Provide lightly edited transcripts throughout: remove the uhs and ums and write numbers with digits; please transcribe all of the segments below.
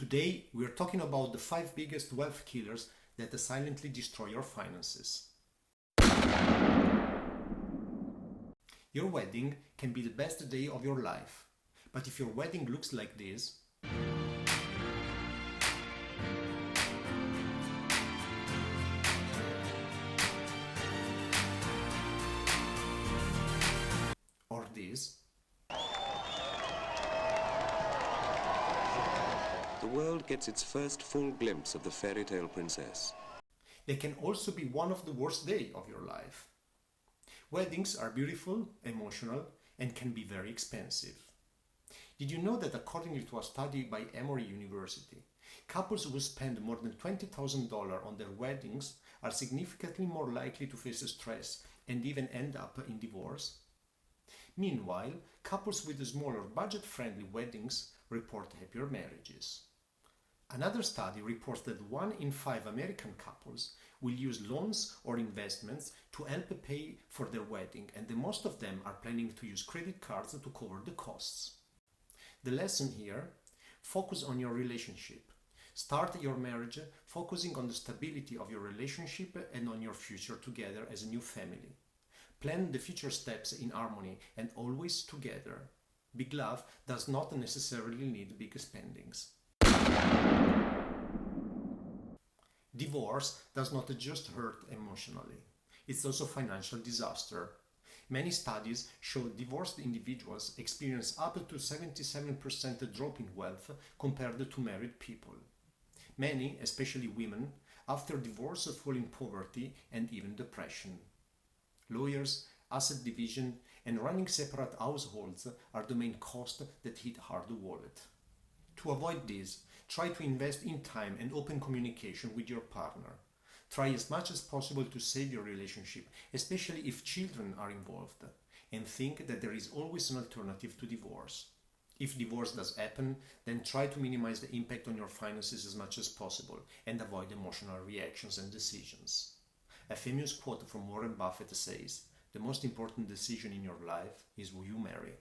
Today, we're talking about the 5 biggest wealth killers that silently destroy your finances. Your wedding can be the best day of your life, but if your wedding looks like this, or this, the world gets its first full glimpse of the fairy tale princess. they can also be one of the worst days of your life. Weddings are beautiful, emotional, and can be very expensive. Did you know that according to a study by Emory University, couples who spend more than $20,000 on their weddings are significantly more likely to face stress and even end up in divorce? Meanwhile, couples with smaller budget-friendly weddings report happier marriages. Another study reports that 1 in 5 American couples will use loans or investments to help pay for their wedding, and the most of them are planning to use credit cards to cover the costs. The lesson here: focus on your relationship. Start your marriage focusing on the stability of your relationship and on your future together as a new family. Plan the future steps in harmony and always together. Big love does not necessarily need big spendings. Divorce does not just hurt emotionally, it's also a financial disaster. Many studies show divorced individuals experience up to 77% drop in wealth compared to married people. Many, especially women, after divorce fall in poverty and even depression. Lawyers, asset division, and running separate households are the main costs that hit hard the wallet. To avoid this, try to invest in time and open communication with your partner. Try as much as possible to save your relationship, especially if children are involved, and think that there is always an alternative to divorce. If divorce does happen, then try to minimize the impact on your finances as much as possible and avoid emotional reactions and decisions. A famous quote from Warren Buffett says, "The most important decision in your life is who you marry."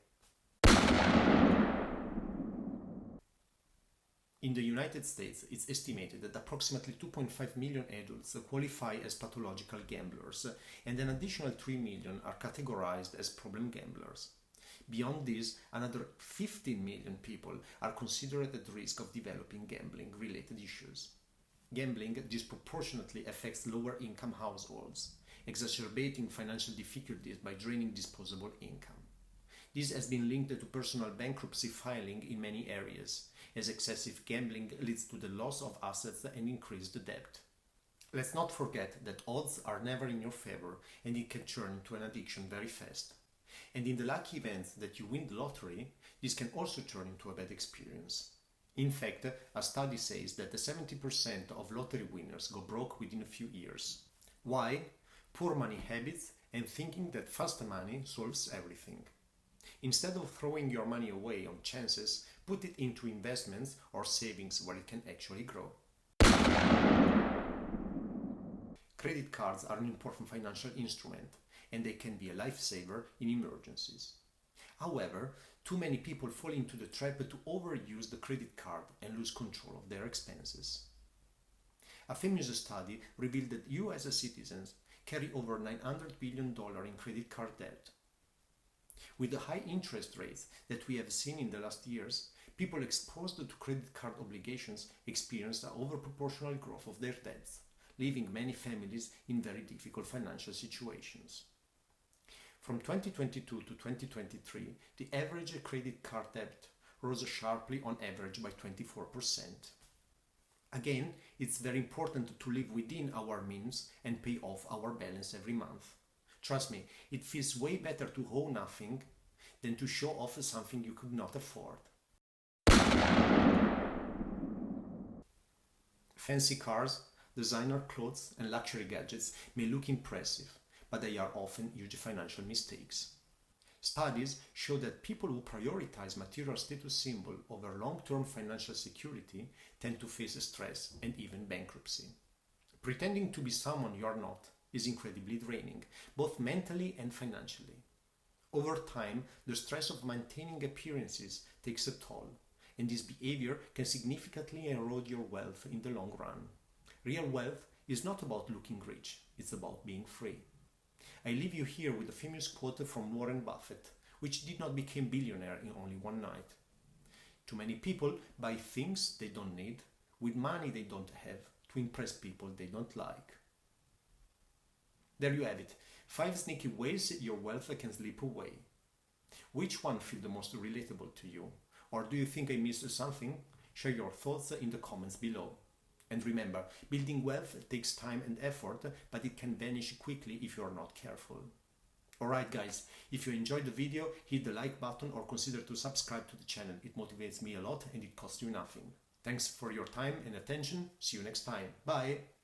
In the United States, it's estimated that approximately 2.5 million adults qualify as pathological gamblers, and an additional 3 million are categorized as problem gamblers. Beyond this, another 15 million people are considered at risk of developing gambling-related issues. Gambling disproportionately affects lower-income households, exacerbating financial difficulties by draining disposable income. This has been linked to personal bankruptcy filing in many areas, as excessive gambling leads to the loss of assets and increased debt. Let's not forget that odds are never in your favor, and it can turn into an addiction very fast. And in the lucky event that you win the lottery, this can also turn into a bad experience. In fact, a study says that 70% of lottery winners go broke within a few years. Why? Poor money habits and thinking that fast money solves everything. Instead of throwing your money away on chances, put it into investments or savings where it can actually grow. Credit cards are an important financial instrument, and they can be a lifesaver in emergencies. However, too many people fall into the trap to overuse the credit card and lose control of their expenses. A famous study revealed that US citizens carry over $900 billion in credit card debt. With the high interest rates that we have seen in the last years, people exposed to credit card obligations experience an overproportional growth of their debts, leaving many families in very difficult financial situations. From 2022 to 2023, the average credit card debt rose sharply on average by 24%. Again, it's very important to live within our means and pay off our balance every month. Trust me, it feels way better to owe nothing than to show off something you could not afford. Fancy cars, designer clothes, and luxury gadgets may look impressive, but they are often huge financial mistakes. Studies show that people who prioritize material status symbol over long-term financial security tend to face stress and even bankruptcy. Pretending to be someone you are not is incredibly draining, both mentally and financially. Over time, the stress of maintaining appearances takes a toll, and this behavior can significantly erode your wealth in the long run. Real wealth is not about looking rich, it's about being free. I leave you here with a famous quote from Warren Buffett, which did not become billionaire in only one night. Too many people buy things they don't need, with money they don't have, to impress people they don't like. There you have it, 5 sneaky ways your wealth can slip away. Which one feels the most relatable to you? Or do you think I missed something? Share your thoughts in the comments below. And remember, building wealth takes time and effort, but it can vanish quickly if you are not careful. Alright guys, if you enjoyed the video, hit the like button or consider to subscribe to the channel. It motivates me a lot and it costs you nothing. Thanks for your time and attention. See you next time. Bye!